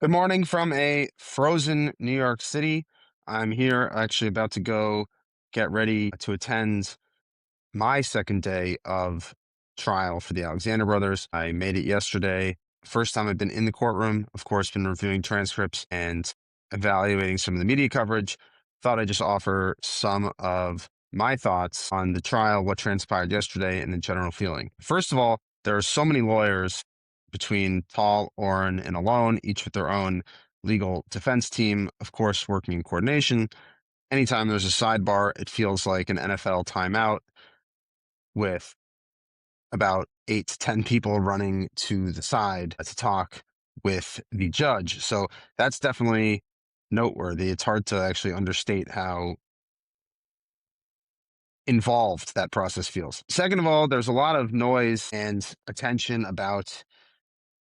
Good morning from a frozen New York City. I'm here actually about to go get ready to attend my second day of trial for the Alexander brothers. I made it yesterday. First time I've been in the courtroom, of course, been reviewing transcripts and evaluating some of the media coverage. Thought I'd just offer some of my thoughts on the trial, what transpired yesterday, and the general feeling. First of all, there are so many lawyers between Paul, Oren, and Alone, each with their own legal defense team, of course, working in coordination. Anytime there's a sidebar, it feels like an NFL timeout with about 8 to 10 people running to the side to talk with the judge. So that's definitely noteworthy. It's hard to actually understate how involved that process feels. Second of all, there's a lot of noise and attention about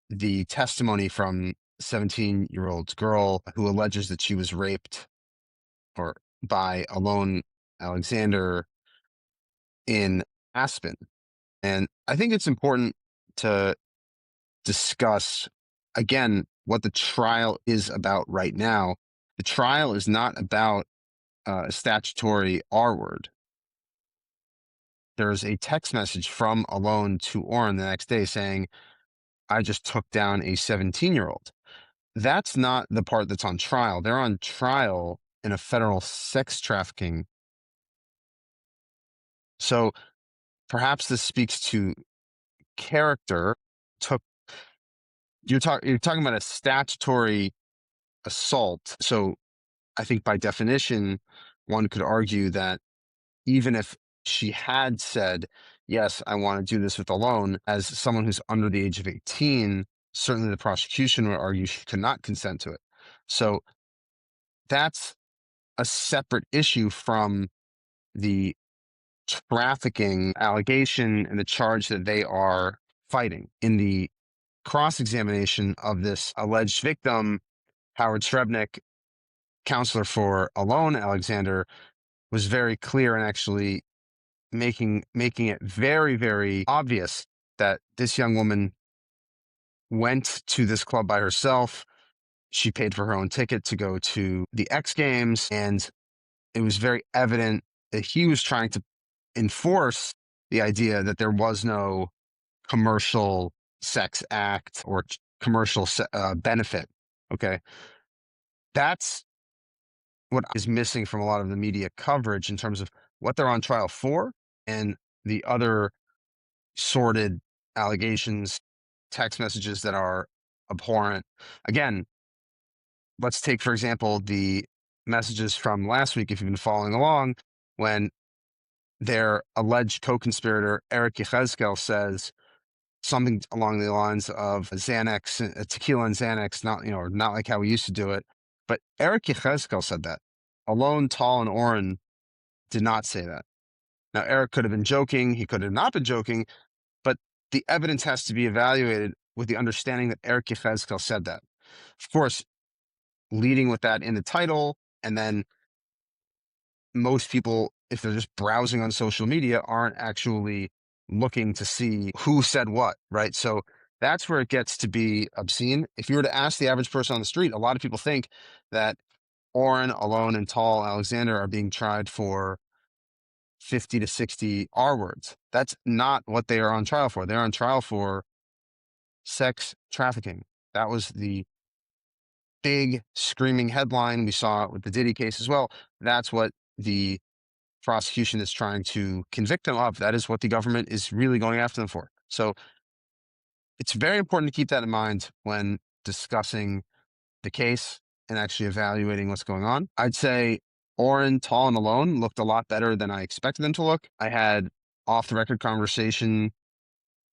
the testimony from 17-year-old girl who alleges that she was raped or by Alone Alexander in Aspen. And I think it's important to discuss again what the trial is about right now. The trial is not about a statutory R word. There's a text message from Alone to Oren the next day saying, I just took down a 17-year-old. That's not the part that's on trial. They're on trial in a federal sex trafficking. So perhaps this speaks to character. Took you're talking about a statutory assault. So I think by definition, one could argue that even if she had said, yes, I want to do this with Alone, as someone who's under the age of 18, certainly the prosecution would argue she could not consent to it. So that's a separate issue from the trafficking allegation and the charge that they are fighting. In the cross-examination of this alleged victim, Howard Strebnick, counselor for Alone Alexander, was very clear and actually making it very, very obvious that this young woman went to this club by herself. She paid for her own ticket to go to the X Games, and it was very evident that he was trying to enforce the idea that there was no commercial sex act or commercial benefit. Okay. That's what is missing from a lot of the media coverage in terms of what they're on trial for and the other sordid allegations, text messages that are abhorrent. Again, let's take, for example, the messages from last week, if you've been following along, when their alleged co-conspirator, Eric Yechezkel, says something along the lines of Xanax, tequila and Xanax, not like how we used to do it. But Eric Yechezkel said that. Alone, Tall, and Oren did not say that. Now, Eric could have been joking. He could have not been joking, but the evidence has to be evaluated with the understanding that Eric Yechezkel said that. Of course, leading with that in the title, and then most people, if they're just browsing on social media, aren't actually looking to see who said what, right? So that's where it gets to be obscene. If you were to ask the average person on the street, a lot of people think that Oren, Alone, and Tall Alexander are being tried for 50 to 60 R words. That's not what they are on trial for. They're on trial for sex trafficking. That was the big screaming headline. We saw it with the Diddy case as well. That's what the prosecution is trying to convict them of. That is what the government is really going after them for. So it's very important to keep that in mind when discussing the case and actually evaluating what's going on. I'd say Oren, Tall, and Alone looked a lot better than I expected them to look. I had off the record conversation,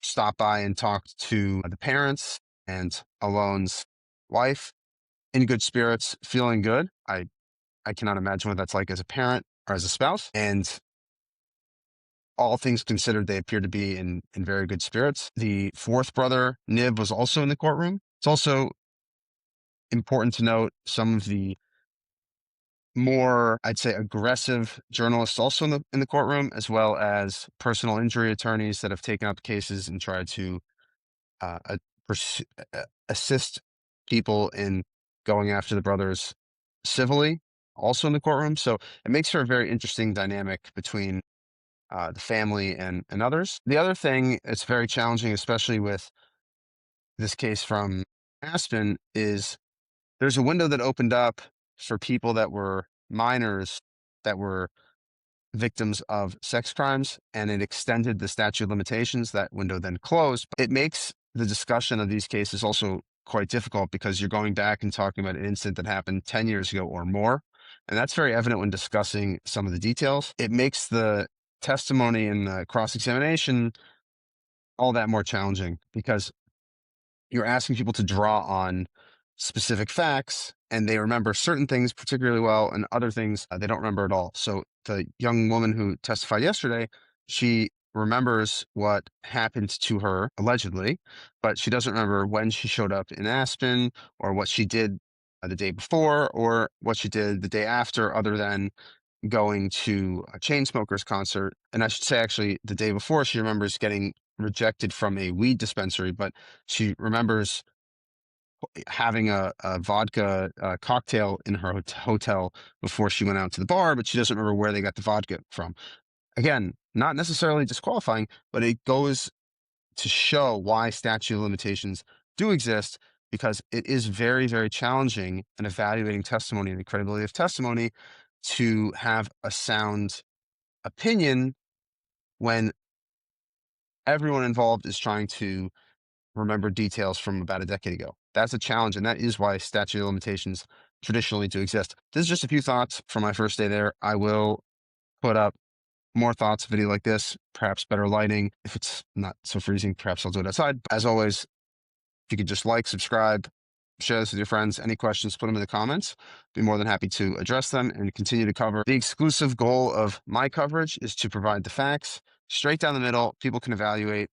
stopped by and talked to the parents and Alone's wife, in good spirits, feeling good. I cannot imagine what that's like as a parent or as a spouse. And all things considered, they appear to be in very good spirits. The fourth brother, Nib, was also in the courtroom. It's also important to note some of the more, I'd say, aggressive journalists also in the courtroom, as well as personal injury attorneys that have taken up cases and tried to uh, assist people in going after the brothers civilly, also in the courtroom. So it makes for a very interesting dynamic between the family and others. The other thing it's very challenging, especially with this case from Aspen, is there's a window that opened up for people that were minors that were victims of sex crimes, and it extended the statute of limitations. That window then closed. It makes the discussion of these cases also quite difficult because you're going back and talking about an incident that happened 10 years ago or more. And that's very evident when discussing some of the details. It makes the testimony and the cross examination all that more challenging because you're asking people to draw on specific facts and they remember certain things particularly well and other things they don't remember at all. So the young woman who testified yesterday, she remembers what happened to her allegedly, but she doesn't remember when she showed up in Aspen or what she did the day before or what she did the day after, other than going to a Chainsmokers concert. And I should say, actually, the day before, she remembers getting rejected from a weed dispensary, but she remembers having a vodka cocktail in her hotel before she went out to the bar, but she doesn't remember where they got the vodka from. Again, not necessarily disqualifying, but it goes to show why statute of limitations do exist, because it is very, very challenging in evaluating testimony and the credibility of testimony to have a sound opinion when everyone involved is trying to remember details from about a decade ago. That's a challenge, and that is why statute of limitations traditionally do exist. This is just a few thoughts from my first day there. I will put up more thoughts, video like this, perhaps better lighting. If it's not so freezing, perhaps I'll do it outside. As always, if you could just like, subscribe, share this with your friends. Any questions, put them in the comments. Be more than happy to address them and continue to cover. The exclusive goal of my coverage is to provide the facts straight down the middle. People can evaluate